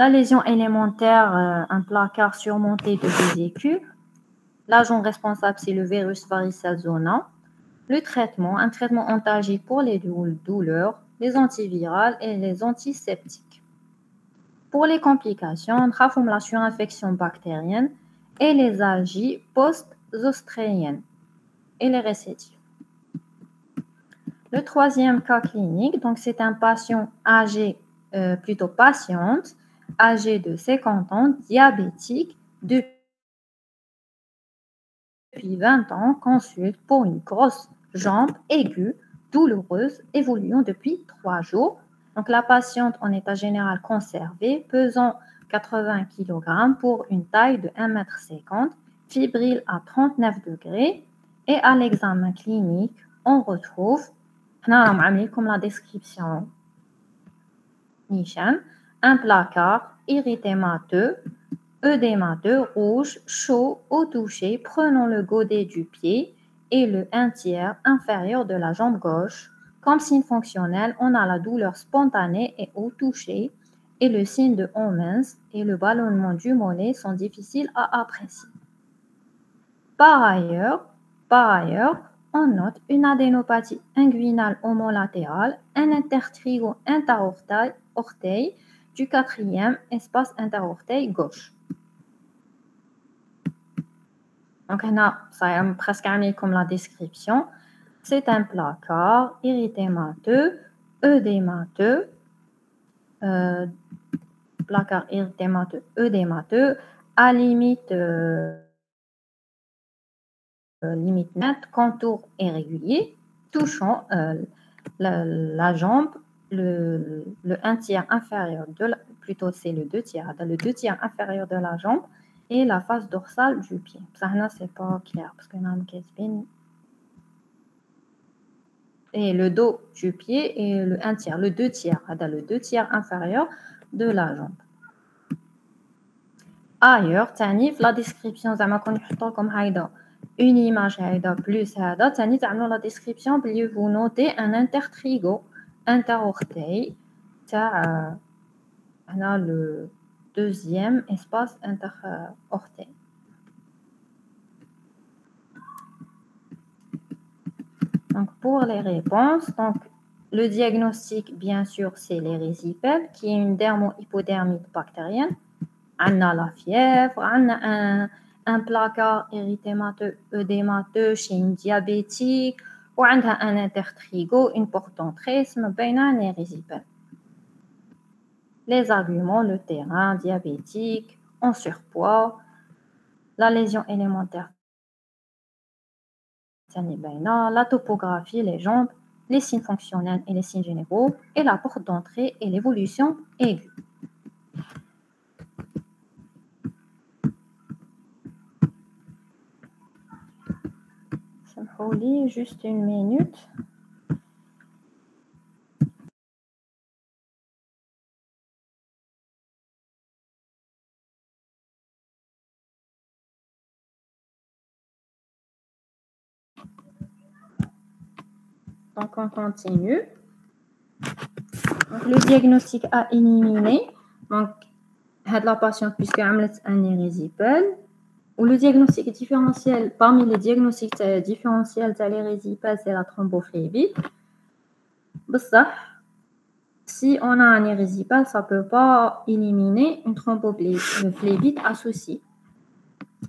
La lésion élémentaire, un placard surmonté de vésicules. L'agent responsable c'est le virus varicelle zonant. Le traitement, un traitement antalgique pour les douleurs, les antivirales et les antiseptiques. Pour les complications, on travaille la surinfection bactérienne et les algies post-zostréennes et les récidives. Le 3e cas clinique, donc c'est un patient âgé, plutôt patiente, âgée de 50 ans, diabétique, depuis 20 ans, consulte pour une grosse jambe aiguë, douloureuse, évoluant depuis 3 jours. Donc la patiente en état général conservé, pesant 80 kg pour une taille de 1,50 m, fébrile à 39 degrés. Et à l'examen clinique, on retrouve, comme la description, un placard érythémateux, œdémateux, rouge, chaud, au toucher, prenant le godet du pied et le 1/3 inférieur de la jambe gauche. Comme signe fonctionnel, on a la douleur spontanée et au toucher, et le signe de Homens et le ballonnement du mollet sont difficiles à apprécier. Par ailleurs, on note une adénopathie inguinale homolatérale, un intertrigo interorteil du 4e espace interorteil gauche. Donc, ça est presque comme la description. C'est un placard érythémateux, œdémateux, placard érythémateux, œdémateux, à limite nette, contour irrégulier, touchant la jambe, le 1/3 inférieur plutôt c'est le 2/3, le 2/3 inférieur de la jambe et la face dorsale du pied. Ça, c'est pas clair parce que et le dos du pied et le 1/3, le 2/3, le 2/3 inférieur de la jambe. ailleurs تاني la description زعما كون يحطوا لكم هايدا une image هايدا plus هذا تاني تعملوا la description بلي vous notez un intertrigo interorteil تاع هنا le deuxième espace interorteil. Donc pour les réponses, donc le diagnostic bien sûr c'est l'érysipèle qui est une dermo-hypodermite bactérienne. On a la fièvre, on a un placard érythémateux, œdémateux chez une diabétique, ou on a un intertrigo, une porte d'entrée, c'est un érysipèle. Les arguments, le terrain, diabétique, en surpoids, la lésion élémentaire, la topographie, les jambes, les signes fonctionnels et les signes généraux, et la porte d'entrée et l'évolution aiguë. Juste une minute. Donc on continue. Donc, le diagnostic a éliminé donc la patiente puisque elle a un érysipèle. Ou le diagnostic différentiel, parmi les diagnostics différentiels de l'érysipèle, c'est la thrombophlébite. Si on a un érysipèle, ça ne peut pas éliminer une thrombophlébite associée.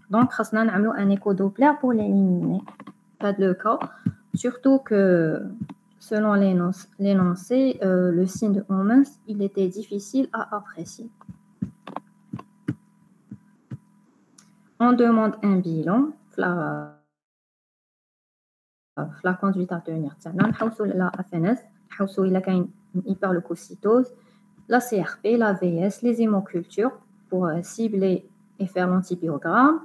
Donc, on va faire un écho-doppler pour l'éliminer. Pas le cas. Surtout que, selon l'énoncé, le signe de Homans, il était difficile à apprécier. On demande un bilan. La conduite à tenir. La FNS, une hyperleucocytose, la CRP, la VS, les hémocultures pour cibler et faire l'antibiogramme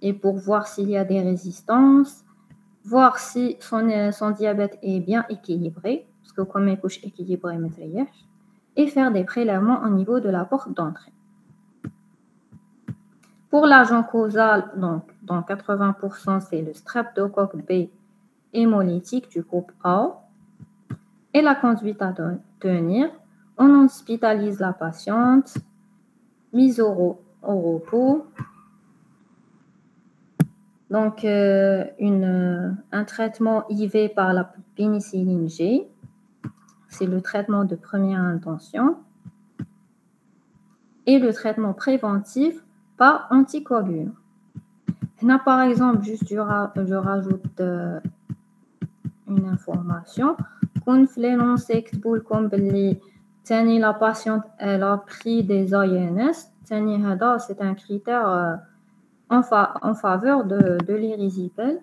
et pour voir s'il y a des résistances, voir si son diabète est bien équilibré, parce que comme il couche équilibré, et faire des prélèvements au niveau de la porte d'entrée. Pour l'agent causal, donc dans 80%, c'est le streptocoque B hémolytique du groupe A. Et la conduite à tenir, on hospitalise la patiente, mise au repos. Donc, un traitement IV par la pénicilline G, c'est le traitement de première intention. Et le traitement préventif par anticoagulant. Là, par exemple, juste je rajoute une information. Quand l'énoncé comme la patiente elle a pris des AINS, c'est un critère en faveur de l'érysipèle.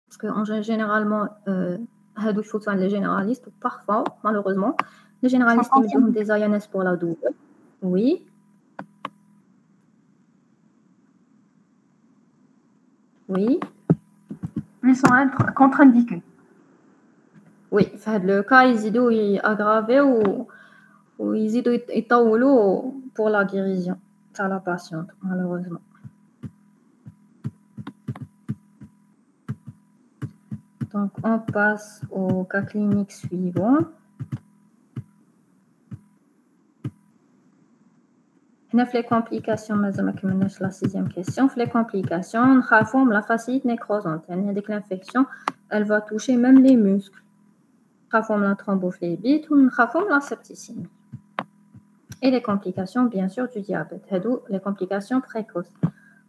Parce que généralement, il faut les généralistes, parfois, malheureusement, les généralistes ils donnent des AINS pour la douleur. Oui. Oui. Ils sont contre-indiqués. Oui, le cas, ils sont aggravés ou ils sont pour la guérison de la patiente, malheureusement. Donc, on passe au cas clinique suivant. Les complications, la sixième question. Les complications, la facilite nécrosante. L'infection, elle va toucher même les muscles. La thrombophlébite ou la septicémie. Et les complications, bien sûr, du diabète. Les complications précoces.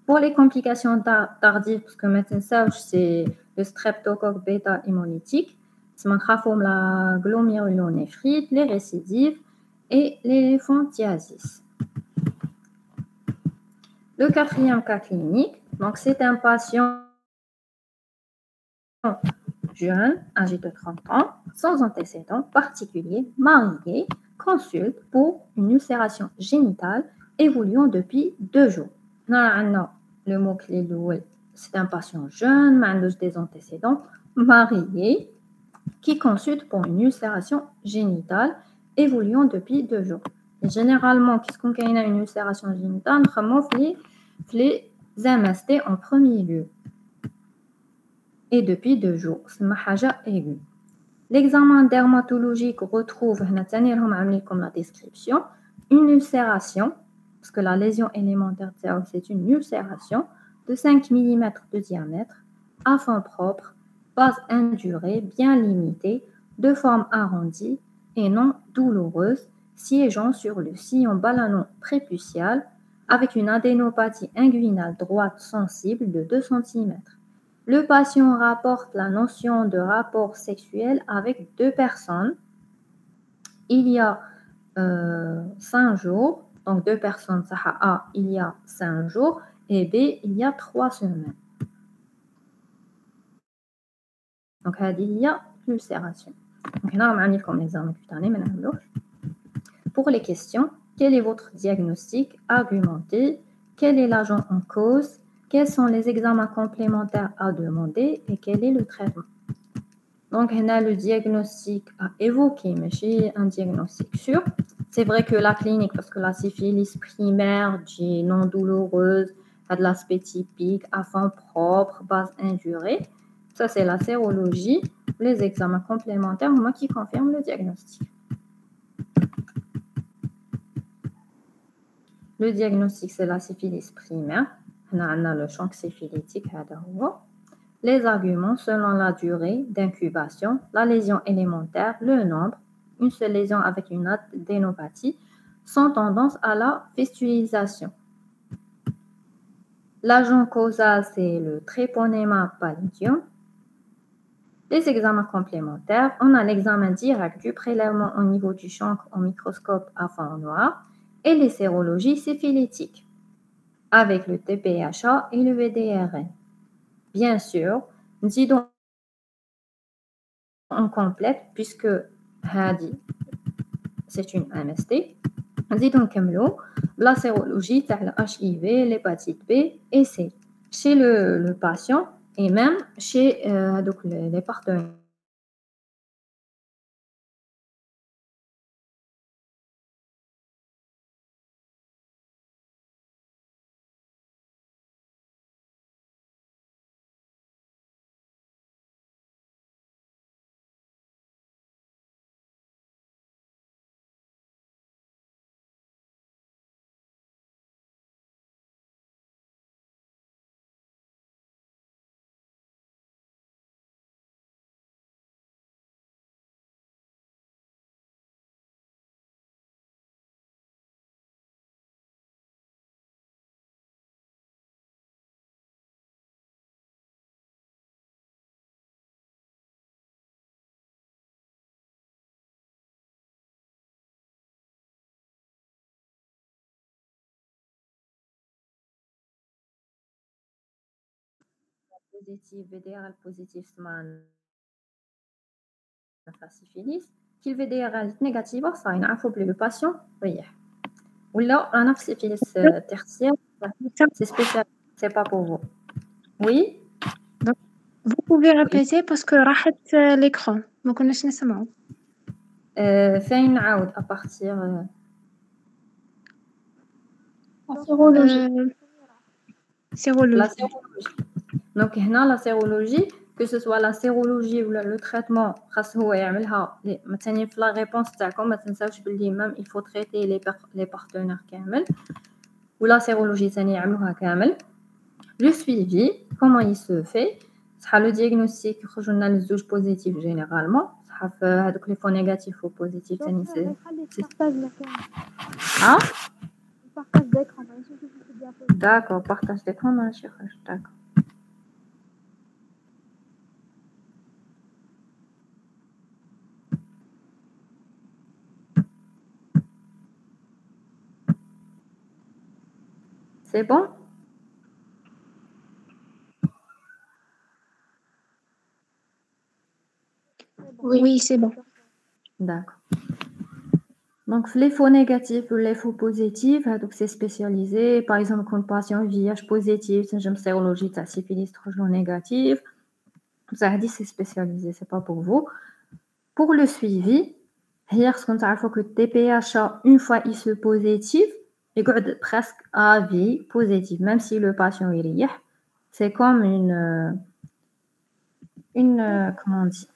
Pour les complications tardives, parce que maintenant, c'est le streptocoque bêta hémolytique, c'est la glomérulonéphrite, les récidives et l'éléphantiasis. Le quatrième cas clinique, donc c'est un patient jeune, âgé de 30 ans, sans antécédents particuliers, marié, consulte pour une ulcération génitale évoluant depuis 2 jours. Le mot-clé, c'est un patient jeune, des antécédents, marié, qui consulte pour une ulcération génitale évoluant depuis 2 jours. Généralement, qu'est-ce qu'il y a une ulcération génitale, les MST en premier lieu. Et depuis 2 jours, c'est ma haja aiguë. L'examen dermatologique retrouve, comme la description, une ulcération, parce que la lésion élémentaire, c'est une ulcération de 5 mm de diamètre, à fond propre, base indurée, bien limitée, de forme arrondie et non douloureuse, siégeant sur le sillon balanon-prépucial avec une adénopathie inguinale droite sensible de 2 cm. Le patient rapporte la notion de rapport sexuel avec 2 personnes. Il y a 5 jours, donc 2 personnes, ça A, il y a 5 jours, et B, il y a 3 semaines. Donc, il y a l'ulcération. Donc, on a comme l'examen cutané. Pour les questions, quel est votre diagnostic argumenté? Quel est l'agent en cause? Quels sont les examens complémentaires à demander et quel est le traitement? Donc, on a le diagnostic à évoquer, mais c'est un diagnostic sûr. C'est vrai que la clinique, parce que la syphilis primaire, non douloureuse, a de l'aspect typique, à fond propre, base indurée. Ça, c'est la sérologie. Les examens complémentaires, moi, qui confirment le diagnostic. Le diagnostic, c'est la syphilis primaire. On a le champ syphilitique. Les arguments selon la durée d'incubation, la lésion élémentaire, le nombre, une seule lésion avec une adénopathie, sont tendance à la fistulisation. L'agent causal, c'est le Treponema pallidum. Les examens complémentaires, on a l'examen direct du prélèvement au niveau du chancre au microscope à fond noir et les sérologies syphilitiques avec le TPHA et le VDRN. Bien sûr, nous idons en complète puisque c'est une MST. Nous idons la sérologie, la HIV, l'hépatite B et C chez le patient et même chez les partenaires. Positif, VDRL positif, c'est la syphilis. Qui VDRL négatif, ça il faut que le patient ريح. Ou là, la syphilis tertiaire, c'est spécial, c'est pas pour vous. Oui. Donc, vous pouvez répéter parce que راحت l'écran. ما كناش نسمعوا. فين نعاود à partir La sérologie. La sérologie. Donc, la sérologie, que ce soit la sérologie ou le traitement, la réponse, même il faut traiter les partenaires kamel. Ou la sérologie, le suivi, comment il se fait? Le diagnostic, le zouj positif généralement. Les faux négatifs ou positifs, Ah? Partage d'écran. D'accord, partage d'écran, d'accord. C'est bon? Oui, c'est bon. D'accord. Donc, les faux négatifs ou les faux positifs, donc c'est spécialisé. Par exemple, quand le patient VIH positif, c'est une sérologie de syphilis négative. Ça dit c'est spécialisé, c'est pas pour vous. Pour le suivi, هي خصكم تعرفوا que TPH une fois il se positif يقعد presque à vie positif même si le patient يريح. C'est comme une comment on dit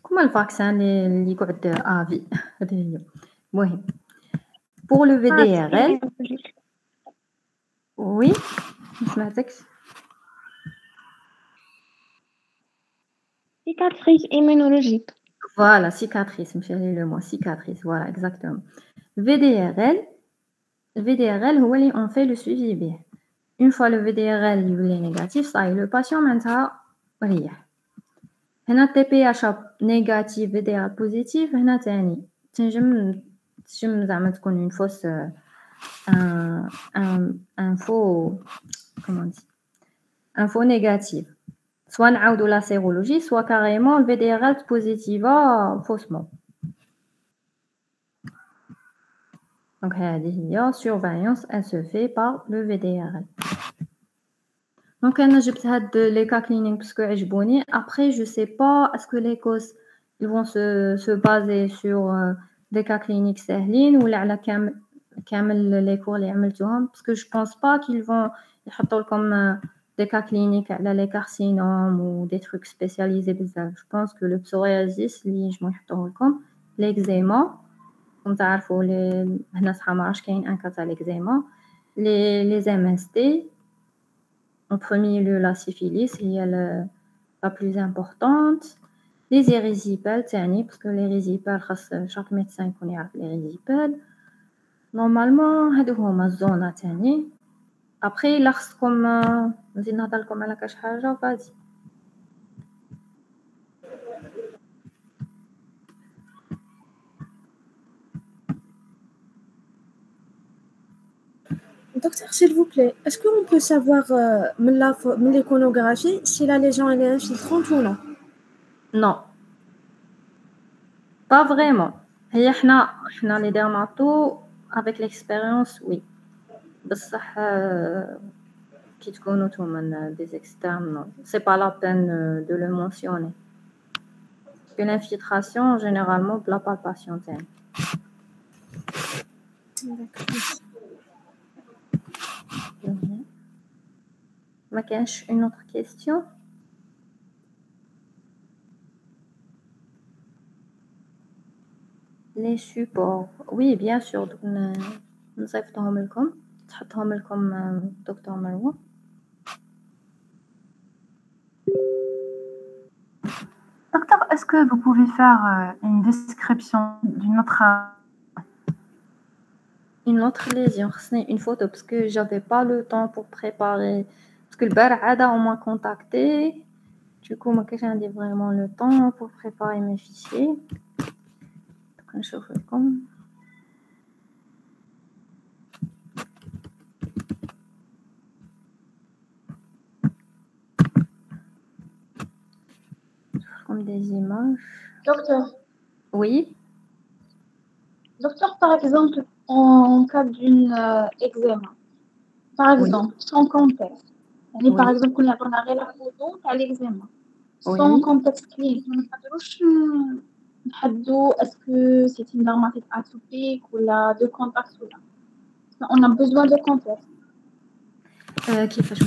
comme le vaccin اللي يقعد à vie. هذه هي. المهم pour le VDRL oui ما سمعتكش. Cicatrice immunologique. Voilà, cicatrice, le mot cicatrice, voilà, exactement. VDRL, on fait le suivi bien. Une fois le VDRL est négatif, ça y est, le patient maintenant, rien. هنا TPH négatif, VDRL positif, هنا تاني تنجم زعما تكون une fausse un faux comment on dit un faux négatif. Soit نعاودوا la sérologie, soit carrément le VDRL positive faussement. Donc la surveillance, elle se fait par le VDRL. Donc انا جبت هاد les cas cliniques parce que عجبوني. Après je sais pas est-ce que les causes ils vont se baser sur des cas cliniques سهلين ولا على كامل les cours اللي عملتوهم parce que je pense pas qu'ils vont يحطوا لكم des cas cliniques على les carcinomes ou des trucs spécialisés بزاف. Je pense que le psoriasis اللي ينجموا يحطوه لكم l'eczéma comme تعرفوا هنا صح ما عرفتش كاين ان كا تاع l'eczéma les MST en premier lieu la syphilis هي la plus importante les érysipèles تاني parce que les érysipèles خاص chaque médecin يكون يعرف les érysipèles normalement هادو هما الزونا تاني. Après, lorsqu'on نزيد نهضر لكم على كاش حاجة فازي. Docteur, s'il vous plaît, est-ce qu'on peut savoir من l'échonographie si la lésion elle est infiltrante ou non? Non. Pas vraiment. هي احنا les dermatos avec l'expérience oui. بصح qui تكونوا نتوما des externes, c'est pas la peine de le mentionner. Que l'infiltration, généralement, de la palpation. Ma cache une autre question. Les supports. Oui, bien sûr. Nous avons لكم. تحطهم لكم دكتور مروة. Docteur, est-ce que vous pouvez faire une description d'une autre lésion? C'est une photo parce que j'avais pas le temps pour préparer. Parce que le barada on m'a contacté. Du coup, moi, j'ai vraiment le temps pour préparer mes fichiers. Donc, je vais comme. Comme des images. Docteur. Oui. Docteur, par exemple, en cas d'une eczéma, par exemple, sans contexte. Oui. Par exemple, on a la photo à l'eczéma. Sans contexte clinique. Est-ce que c'est une dermatite atopique ou de contact ou là? On a besoin de contexte. كيفاش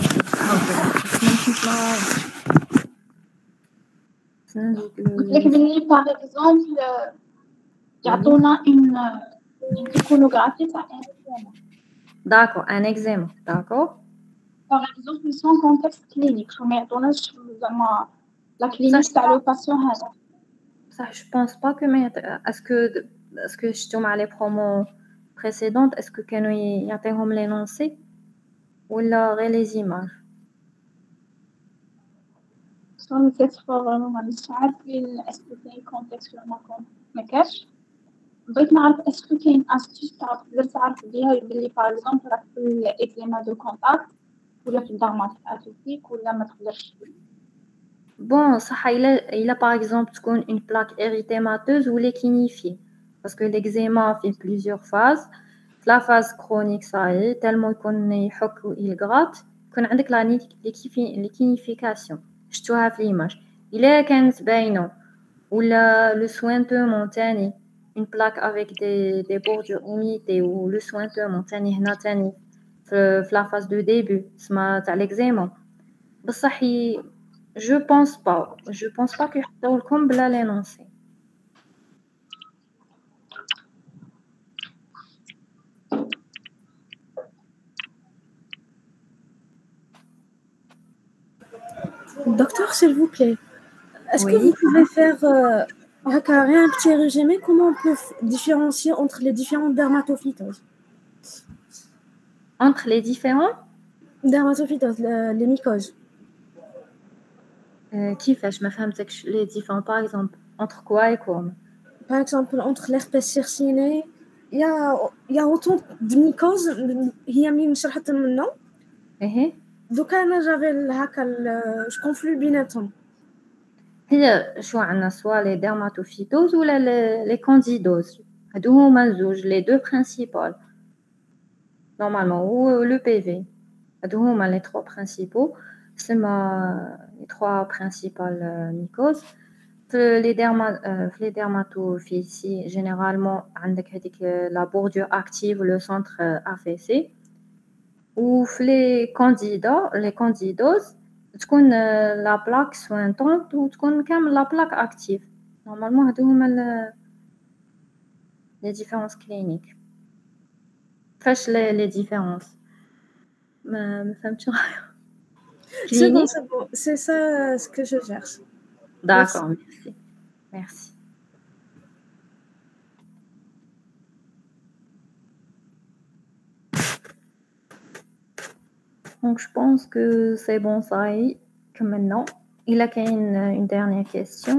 par exemple, on a une iconographie. D'accord, un eczéma, d'accord. Par exemple, sans contexte clinique. La clinique, c'est le patient. Ça, je pense pas que est-ce que je tombe à les promos précédentes, est-ce que كانوا يعطيهم l'énoncé ولا غير les images؟ صار كتفا vraiment ما عارفين est-ce que كاين contexte ولا ما كاش. بغيت نعرف est-ce que كاين astuce تقدر تعرف بها بلي par exemple راك في الإكزيما دو كونتاكت ولا في الدرماتيك اتوبيك ولا ما تقدرش. Bon, ça, il a par exemple une plaque érythémateuse ou l'équinifiée. Parce que l'eczéma fait plusieurs phases. La phase chronique, ça y est, tellement qu'on est hoc ou il gratte, qu'on a l'équinification. Je te vois l'image. Il est 15 baino. ou le sointement تاني une plaque avec des bordures imitées ou le sointement تاني هنا تاني في la phase de début اسمها تاع l'eczéma بصح je pense pas كيحطوا لكم بلا l'énoncé. Docteur, s'il vous plaît, est-ce que Oui. vous pouvez faire un petit résumé comment on peut différencier entre les différentes dermatophytoses? Entre les différents Dermatophytoses, les mycoses. كيفاش ما فهمتكش les différents par exemple entre quoi et quoi? Par exemple, entre l'herpès circiné, il y a autant de mycoses, هي منين شرحت منهم. دوكا انا j'avais هكا je conflue بيناتهم. هي شو عندنا سوا les dermatophytoses ولا les candidoses هادو هما الزوج les deux principales normalement ou le PV هادو هما les trois principaux سما les trois principales mycoses les dermatophyties généralement عندك هذيك la bordure active le centre affaissé ou les candidoses تكون la plaque sointante وتكون كامل la plaque active normalement هادو هما les différences cliniques. فاش les différences ما فهمتش. C'est bon, c'est ça ce que je cherche. D'accord, merci. Donc je pense que c'est bon ça y est, que maintenant il a une dernière question.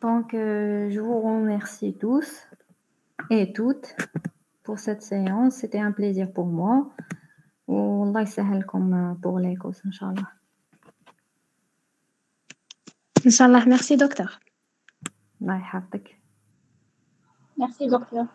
Donc, je vous remercie tous et toutes pour cette séance. C'était un plaisir pour moi. والله يسهلكم pour les courses, Inch'Allah. Inch'Allah, merci docteur. الله يحفظك. Merci docteur.